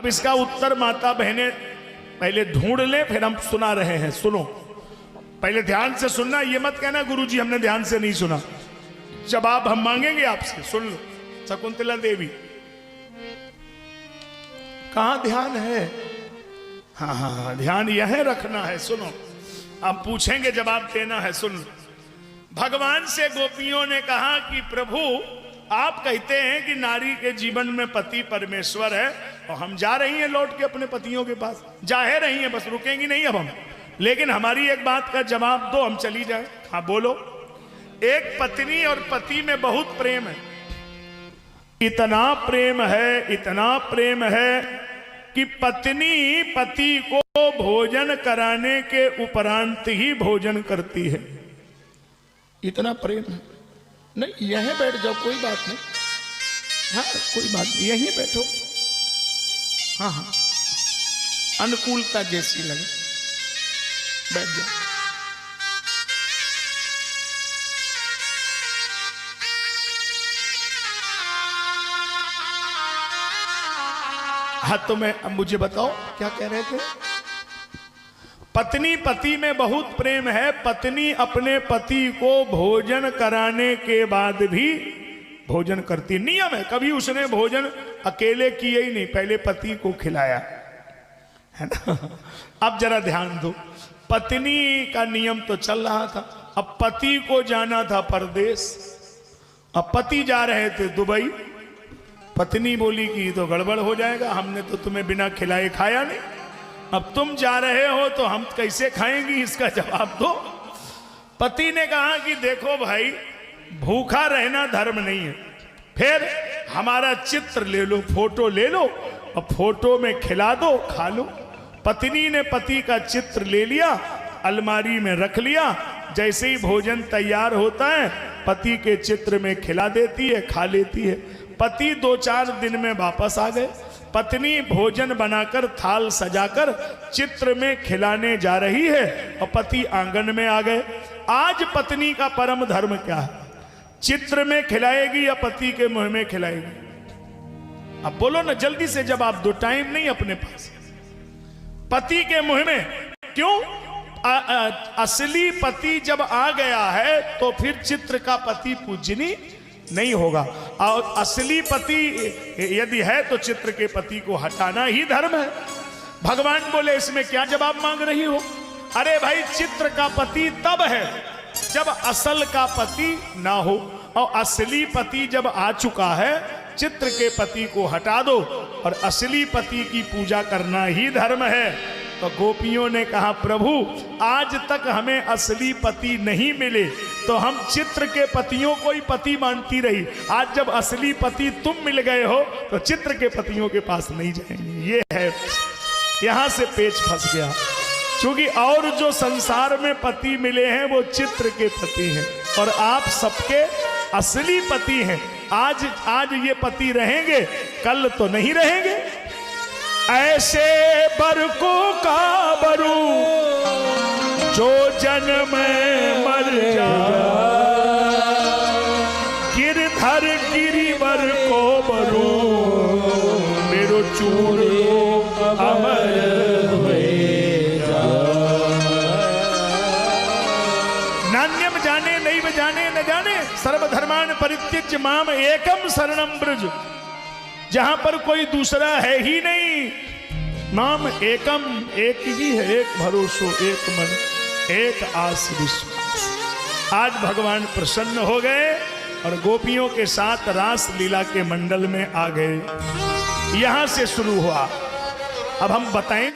अब इसका उत्तर माता बहनें पहले ढूंढ लें, फिर हम सुना रहे हैं। सुनो, पहले ध्यान से सुनना, ये मत कहना गुरुजी हमने ध्यान से नहीं सुना। जवाब हम मांगेंगे आपसे, सुन लो। शकुंतला देवी, कहां ध्यान है? हाँ हाँ हाँ, ध्यान यह रखना है। सुनो, अब पूछेंगे, जवाब देना है। सुन लो। भगवान से गोपियों ने कहा कि प्रभु आप कहते हैं कि नारी के जीवन में पति परमेश्वर है, और हम जा रही हैं लौट के अपने पतियों के पास। जा रही हैं, बस रुकेंगी नहीं अब हम, लेकिन हमारी एक बात का जवाब दो, हम चली जाए। हाँ बोलो। एक पत्नी और पति में बहुत प्रेम है, इतना प्रेम है, इतना प्रेम है कि पत्नी पति को भोजन कराने के उपरांत ही भोजन करती है। इतना प्रेम है। नहीं, यहीं बैठ जाओ, कोई बात नहीं। हाँ कोई बात नहीं, यहीं बैठो। हाँ हाँ, अनुकूलता जैसी लगे बैठ जाओ। हाँ तो अब मुझे बताओ क्या कह रहे थे? पत्नी पति में बहुत प्रेम है, पत्नी अपने पति को भोजन कराने के बाद भी भोजन करती। नियम है, कभी उसने भोजन अकेले किए ही नहीं, पहले पति को खिलाया, है ना। अब जरा ध्यान दो, पत्नी का नियम तो चल रहा था, अब पति को जाना था परदेश। अब पति जा रहे थे दुबई, पत्नी बोली कि तो गड़बड़ हो जाएगा, हमने तो तुम्हें बिना खिलाए खाया नहीं, अब तुम जा रहे हो तो हम कैसे खाएंगी, इसका जवाब दो। पति ने कहा कि देखो भाई, भूखा रहना धर्म नहीं है, फिर हमारा चित्र ले लो, फोटो ले लो, और फोटो में खिला दो, खा लो। पत्नी ने पति का चित्र ले लिया, अलमारी में रख लिया। जैसे ही भोजन तैयार होता है, पति के चित्र में खिला देती है, खा लेती है। पति 2-4 दिन में वापस आ गए। पत्नी भोजन बनाकर थाल सजाकर चित्र में खिलाने जा रही है, और पति आंगन में आ गए। आज पत्नी का परम धर्म क्या है? चित्र में खिलाएगी या पति के मुंह में खिलाएगी? अब बोलो ना, जल्दी से जवाब दो, टाइम नहीं अपने पास। पति के मुंह में। क्यों? असली पति जब आ गया है तो फिर चित्र का पति पूजनी नहीं होगा, और असली पति यदि है तो चित्र के पति को हटाना ही धर्म है। भगवान बोले इसमें क्या जवाब मांग रही हो? अरे भाई, चित्र का पति तब है जब असल का पति ना हो, और असली पति जब आ चुका है, चित्र के पति को हटा दो, और असली पति की पूजा करना ही धर्म है। तो गोपियों ने कहा प्रभु आज तक हमें असली पति नहीं मिले, तो हम चित्र के पतियों को ही पति मानती रही। आज जब असली पति तुम मिल गए हो, तो चित्र के पतियों के पास नहीं जाएंगे। ये है, यहां से पेच फंस गया। क्योंकि और जो संसार में पति मिले हैं वो चित्र के पति हैं, और आप सबके असली पति हैं। आज ये पति रहेंगे, कल तो नहीं रहेंगे। ऐसे बरको का बरू जो जन्म में मर जा, गिरधर गिरिवर को बरू मेरो चूर अमर हुए जा। नान्यम जाने नहीं जाने न जाने, सर्वधर्मान परित्यज्य माम एकम शरणम ब्रज। जहां पर कोई दूसरा है ही नहीं, नाम एकम, एक ही है, एक भरोसो, एक मन, एक आस विश्वास। आज भगवान प्रसन्न हो गए और गोपियों के साथ रास लीला के मंडल में आ गए। यहां से शुरू हुआ। अब हम बताएं